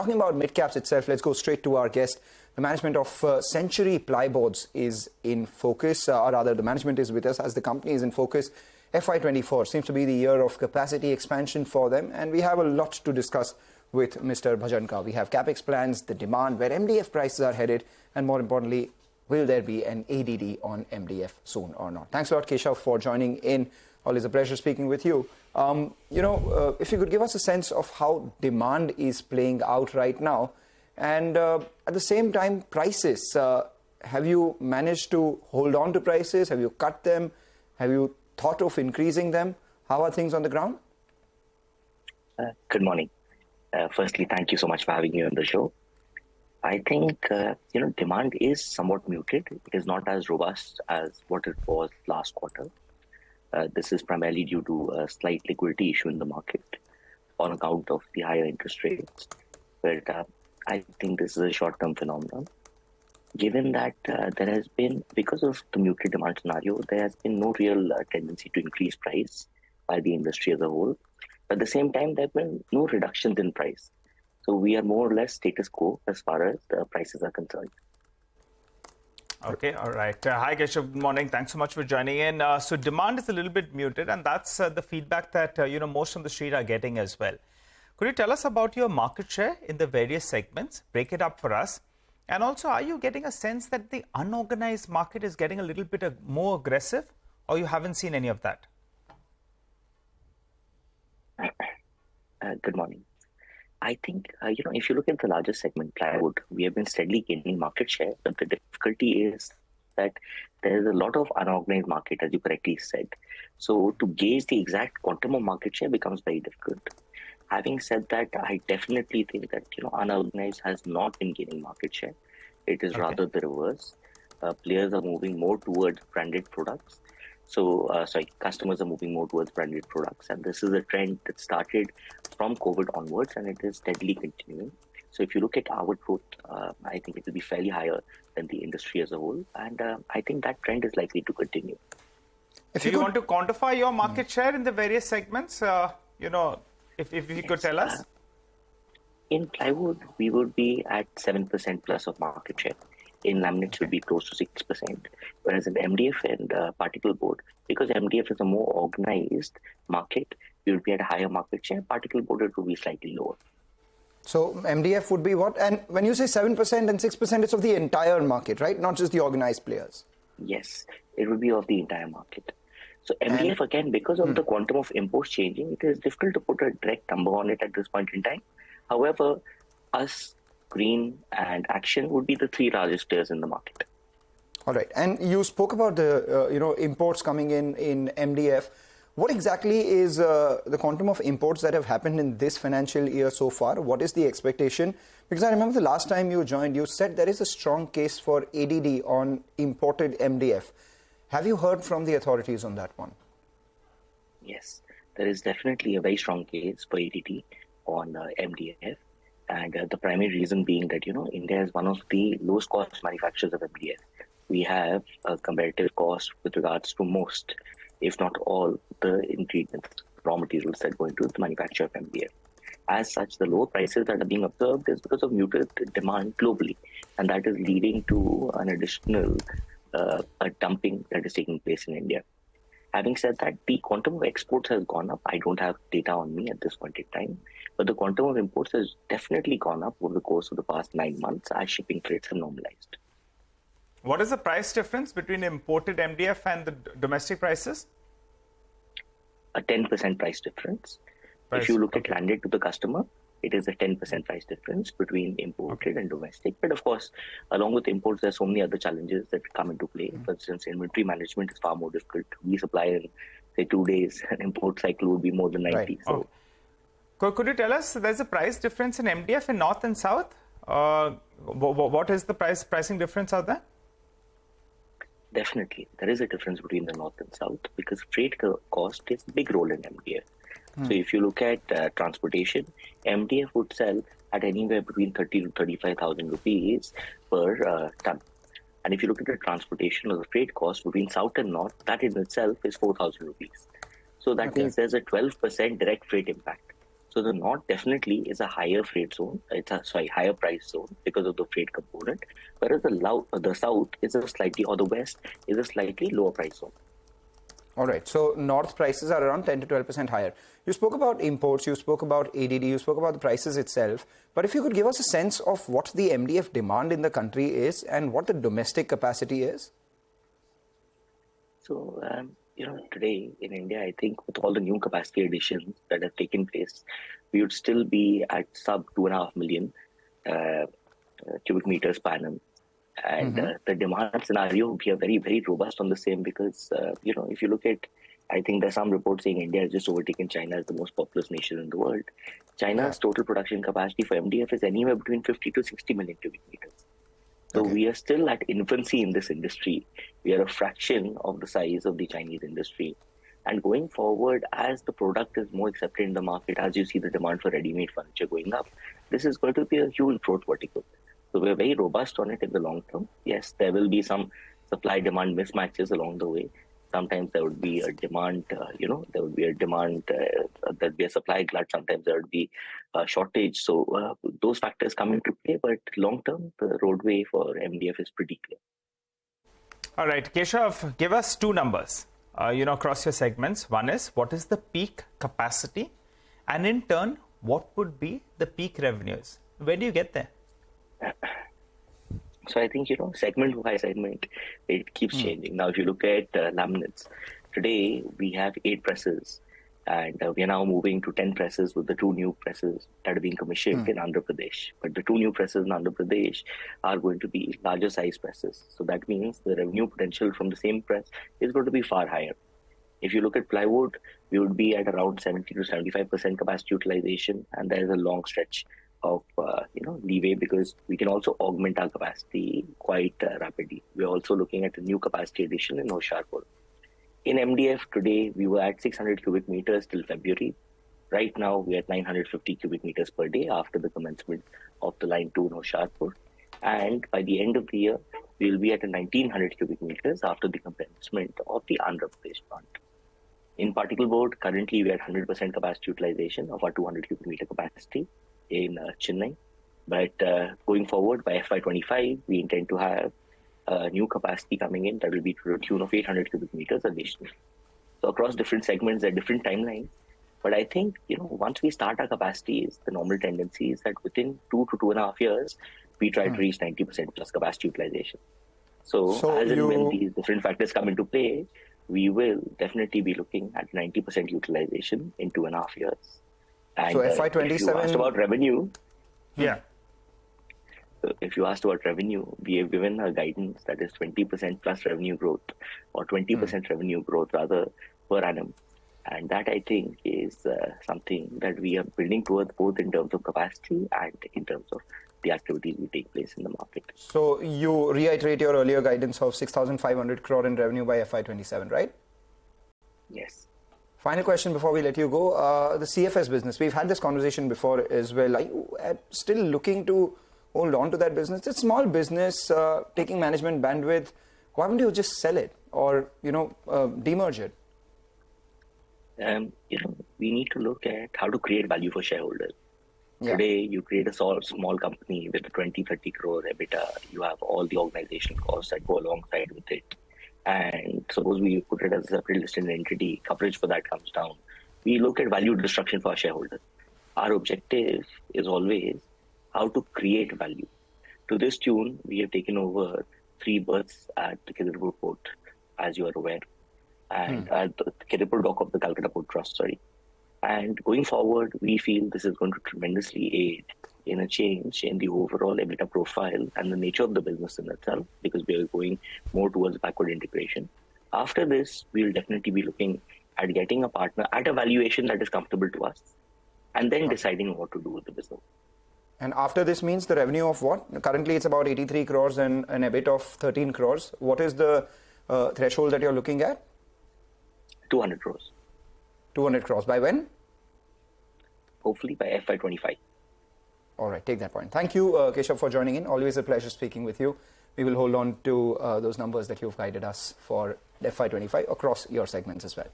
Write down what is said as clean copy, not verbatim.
talking about mid-caps itself, let's go straight to our guest. The management of Century Plyboards is in focus, or rather the management is with us as the company is in focus. FY24 seems to be the year of capacity expansion for them, and we have a lot to discuss with Mr. Bhajanka. We have capex plans, the demand, where MDF prices are headed, and more importantly, will there be an ADD on MDF soon or not? Thanks a lot, Keshav, for joining in. Always a pleasure speaking with you. If you could give us a sense of how demand is playing out right now, and at the same time, prices. Have you managed to hold on to prices? Have you cut them? Have you thought of increasing them? How are things on the ground? Good morning. Firstly, thank you so much for having me on the show. I think, demand is somewhat muted. It is not as robust as what it was last quarter. This is primarily due to a slight liquidity issue in the market on account of the higher interest rates. But I think this is a short-term phenomenon. Given that there has been, because of the muted demand scenario, there has been no real tendency to increase price by the industry as a whole. At the same time, there have been no reductions in price. So we are more or less status quo as far as the prices are concerned. Okay, all right. Hi, Keshav. Good morning. Thanks so much for joining in. So demand is a little bit muted, and that's the feedback that most on the street are getting as well. Could you tell us about your market share in the various segments? Break it up for us. And also, are you getting a sense that the unorganized market is getting a little bit more aggressive, or you haven't seen any of that? Good morning. I think, if you look at the largest segment, plywood, we have been steadily gaining market share. But the difficulty is that there is a lot of unorganized market, as you correctly said. So to gauge the exact quantum of market share becomes very difficult. Having said that, I definitely think that, unorganized has not been gaining market share. It is rather the reverse. Players are moving more towards branded products. Customers are moving more towards branded products. And this is a trend that started from COVID onwards, and it is steadily continuing. So if you look at our growth, I think it will be fairly higher than the industry as a whole. And I think that trend is likely to continue. If you want to quantify your market share in the various segments, if you could tell us. In plywood, we would be at 7% plus of market share. In laminates, would be close to 6%. Whereas in MDF and particle board, because MDF is a more organized market, we would be at a higher market share. Particle board, it would be slightly lower. So MDF would be what? And when you say 7% and 6%, it's of the entire market, right? Not just the organized players. Yes, it would be of the entire market. So MDF, again, because of the quantum of imports changing, it is difficult to put a direct number on it at this point in time. However, us, Green and Action would be the three largest players in the market. All right. And you spoke about the imports coming in MDF. What exactly is the quantum of imports that have happened in this financial year so far? What is the expectation? Because I remember the last time you joined, you said there is a strong case for ADD on imported MDF. Have you heard from the authorities on that one? Yes, there is definitely a very strong case for ADD on MDF. And the primary reason being that, India is one of the lowest cost manufacturers of MDF. We have a comparative cost with regards to most, if not all, the ingredients, raw materials that go into the manufacture of MDF. As such, the low prices that are being observed is because of muted demand globally. And that is leading to an additional dumping that is taking place in India. Having said that, the quantum of exports has gone up. I don't have data on me at this point in time, but the quantum of imports has definitely gone up over the course of the past 9 months as shipping rates have normalized. What is the price difference between imported MDF and the domestic prices? A 10% price difference. If you look at landed to the customer, it is a 10% price difference between imported and domestic. But of course, along with imports, there are so many other challenges that come into play. For instance, inventory management is far more difficult. We supply in, say, 2 days. An import cycle would be more than 90. Right. So, Could you tell us, there's a price difference in MDF in North and South? What is the pricing difference out there? Definitely. There is a difference between the North and South because freight cost is a big role in MDF. So if you look at transportation, MDF would sell at anywhere between 30 to 35,000 rupees per ton. And if you look at the transportation or the freight cost between South and North, that in itself is 4,000 rupees. So that means there's a 12% direct freight impact. So the north definitely is a higher freight zone. Higher price zone because of the freight component. Whereas the south is or the west is a slightly lower price zone. All right. So north prices are around 10 to 12% higher. You spoke about imports, you spoke about ADD, you spoke about the prices itself. But if you could give us a sense of what the MDF demand in the country is and what the domestic capacity is. So, today in India, I think with all the new capacity additions that have taken place, we would still be at sub 2.5 million cubic meters per annum. And the demand scenario, we are very, very robust on the same because, if you look at, I think there's some reports saying India has just overtaken China as the most populous nation in the world. China's total production capacity for MDF is anywhere between 50 to 60 million cubic meters. So we are still at infancy in this industry. We are a fraction of the size of the Chinese industry. And going forward, as the product is more accepted in the market, as you see the demand for ready-made furniture going up, this is going to be a huge growth vertical. So we're very robust on it in the long term. Yes, there will be some supply-demand mismatches along the way. Sometimes there would be a demand, there'd be a supply glut. Sometimes there would be a shortage. So those factors come into play. But long term, the roadway for MDF is pretty clear. All right, Keshav, give us two numbers, across your segments. One is, what is the peak capacity? And in turn, what would be the peak revenues? Where do you get there? So I think, segment by segment, it keeps changing. Now, if you look at laminates, today we have 8 presses and we are now moving to 10 presses with the 2 new presses that are being commissioned in Andhra Pradesh. But the 2 new presses in Andhra Pradesh are going to be larger size presses. So that means the revenue potential from the same press is going to be far higher. If you look at plywood, we would be at around 70 to 75% capacity utilization, and there is a long stretch of leeway because we can also augment our capacity quite rapidly. We're also looking at a new capacity addition in Hoshiarpur. In MDF today, we were at 600 cubic meters till February. Right now, we're at 950 cubic meters per day after the commencement of the line 2 in Hoshiarpur. And by the end of the year, we'll be at 1900 cubic meters after the commencement of the Andhra Pradesh plant. In particle board, currently we're at 100% capacity utilization of our 200 cubic meter capacity in Chennai. But going forward, by FY25, we intend to have new capacity coming in that will be to the tune of 800 cubic meters additional. So across different segments, there are different timelines. But I think, once we start our capacities, the normal tendency is that within 2 to 2.5 years, we try to reach 90% plus capacity utilization. So as and when these different factors come into play, we will definitely be looking at 90% utilization in 2.5 years. And so FY27. If you asked about revenue, if you asked about revenue, we have given a guidance that is 20% plus revenue growth, or 20% revenue growth rather per annum. And that I think is something that we are building towards both in terms of capacity and in terms of the activities we take place in the market. So you reiterate your earlier guidance of 6,500 crore in revenue by FY27, right? Yes. Final question before we let you go. The CFS business, we've had this conversation before as well. Are you still looking to hold on to that business? It's a small business, taking management bandwidth. Why wouldn't you just sell it or, demerge it? We need to look at how to create value for shareholders. Yeah. Today, you create a small company with a 20-30 crore EBITDA. You have all the organizational costs that go alongside with it. And suppose we put it as a separate listed entity, coverage for that comes down. We look at value destruction for our shareholders. Our objective is always how to create value. To this tune, we have taken over 3 berths at the Kidderpur Port, as you are aware, and at the Kidderpur dock of the Calcutta Port Trust, And going forward, we feel this is going to tremendously aid in a change in the overall EBITDA profile and the nature of the business in itself, because we are going more towards backward integration. After this, we will definitely be looking at getting a partner at a valuation that is comfortable to us, and then deciding what to do with the business. And after this means the revenue of what? Currently, it's about 83 crores and an EBIT of 13 crores. What is the threshold that you're looking at? 200 crores. 200 crores. By when? Hopefully by FY25. All right, take that point. Thank you, Keshav, for joining in. Always a pleasure speaking with you. We will hold on to those numbers that you've guided us for FY25 across your segments as well.